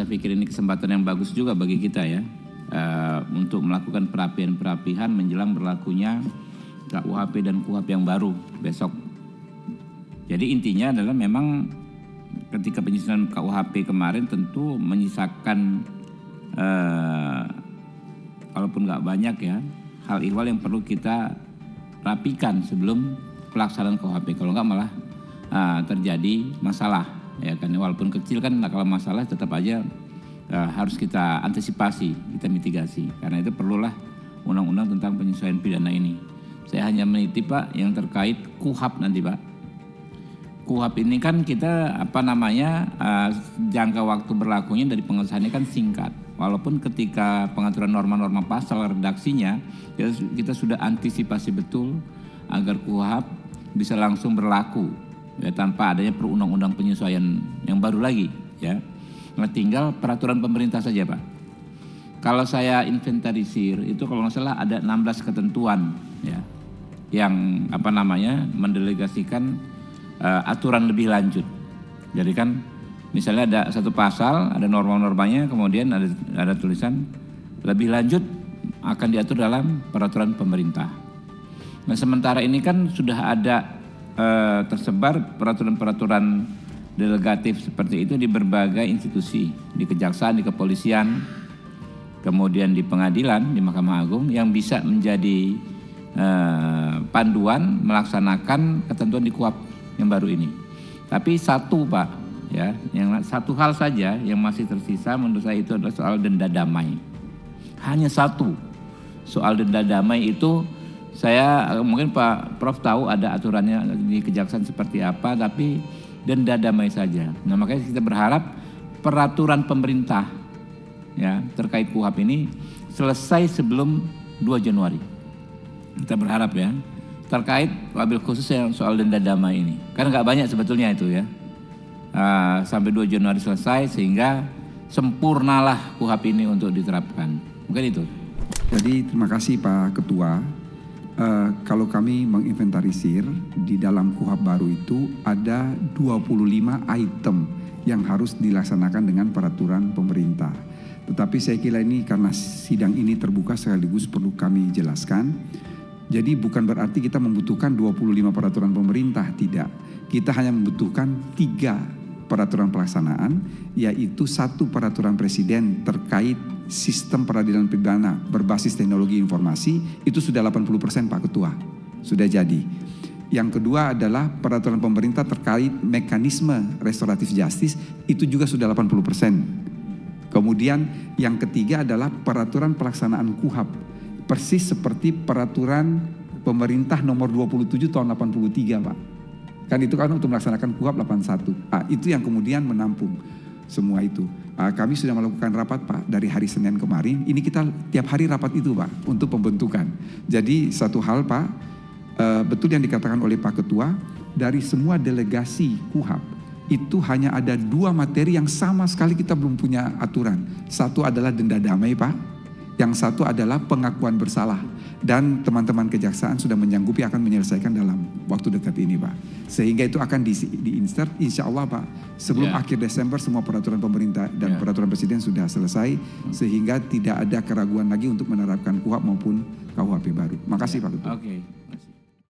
saya pikir ini kesempatan yang bagus juga bagi kita ya, untuk melakukan perapian-perapian menjelang berlakunya KUHP dan KUHP yang baru besok. Jadi intinya adalah memang ketika penyusunan KUHP kemarin tentu menyisakan walaupun nggak banyak ya hal ihwal yang perlu kita rapikan sebelum pelaksanaan KUHP. Kalau nggak malah terjadi masalah ya kan, walaupun kecil kan kalau masalah tetap aja harus kita antisipasi, kita mitigasi. Karena itu perlulah undang-undang tentang penyesuaian pidana ini. Saya hanya menitip Pak yang terkait KUHP nanti Pak. KUHP ini kan kita jangka waktu berlakunya dari pengesahannya kan singkat. Walaupun ketika pengaturan norma-norma pasal redaksinya kita sudah antisipasi betul agar KUHP bisa langsung berlaku ya, tanpa adanya perundang-undang penyesuaian yang baru lagi ya. Nah, tinggal peraturan pemerintah saja Pak. Kalau saya inventarisir itu kalau nggak salah ada 16 ketentuan ya yang mendelegasikan aturan lebih lanjut. Jadi kan misalnya ada satu pasal, ada norma-normanya, kemudian ada tulisan lebih lanjut akan diatur dalam peraturan pemerintah. Nah sementara ini kan sudah ada tersebar peraturan-peraturan delegatif seperti itu di berbagai institusi, di kejaksaan, di kepolisian, kemudian di pengadilan, di Mahkamah Agung yang bisa menjadi panduan melaksanakan ketentuan di KUHP yang baru ini. Tapi satu Pak, ya, yang satu hal saja yang masih tersisa menurut saya itu adalah soal denda damai. Hanya satu, soal denda damai itu saya mungkin Pak Prof tahu ada aturannya di kejaksaan seperti apa, tapi denda damai saja. Nah makanya kita berharap peraturan pemerintah ya terkait KUHP ini selesai sebelum 2 Januari. Kita berharap ya terkait wabil khusus yang soal denda damai ini. Karena nggak banyak sebetulnya itu ya. Sampai 2 Januari selesai sehingga sempurnalah KUHP ini untuk diterapkan. Mungkin itu. Jadi terima kasih Pak Ketua. Kalau kami menginventarisir di dalam KUHP baru itu ada 25 item yang harus dilaksanakan dengan peraturan pemerintah. Tetapi saya kira ini karena sidang ini terbuka sekaligus perlu kami jelaskan. Jadi bukan berarti kita membutuhkan 25 peraturan pemerintah, tidak. Kita hanya membutuhkan 3 peraturan pelaksanaan, yaitu 1 peraturan presiden terkait sistem peradilan pidana berbasis teknologi informasi, itu sudah 80% Pak Ketua, sudah jadi. Yang kedua adalah peraturan pemerintah terkait mekanisme restoratif justice, itu juga sudah 80%. Kemudian yang ketiga adalah peraturan pelaksanaan KUHP, persis seperti peraturan pemerintah nomor 27 tahun 83 Pak. Kan itu kan untuk melaksanakan KUHP 81. Itu yang kemudian menampung semua itu. Kami sudah melakukan rapat Pak dari hari Senin kemarin. Ini kita tiap hari rapat itu Pak untuk pembentukan. Jadi satu hal Pak, betul yang dikatakan oleh Pak Ketua, dari semua delegasi KUHP itu hanya ada 2 materi yang sama sekali kita belum punya aturan. Satu adalah denda damai Pak, yang satu adalah pengakuan bersalah. Dan teman-teman kejaksaan sudah menyanggupi akan menyelesaikan dalam waktu dekat ini Pak. Sehingga itu akan di-insert insya Allah Pak. Sebelum akhir Desember semua peraturan pemerintah dan peraturan presiden sudah selesai. Sehingga tidak ada keraguan lagi untuk menerapkan KUHP maupun KUHP baru. Makasih Pak Ketua. Oke.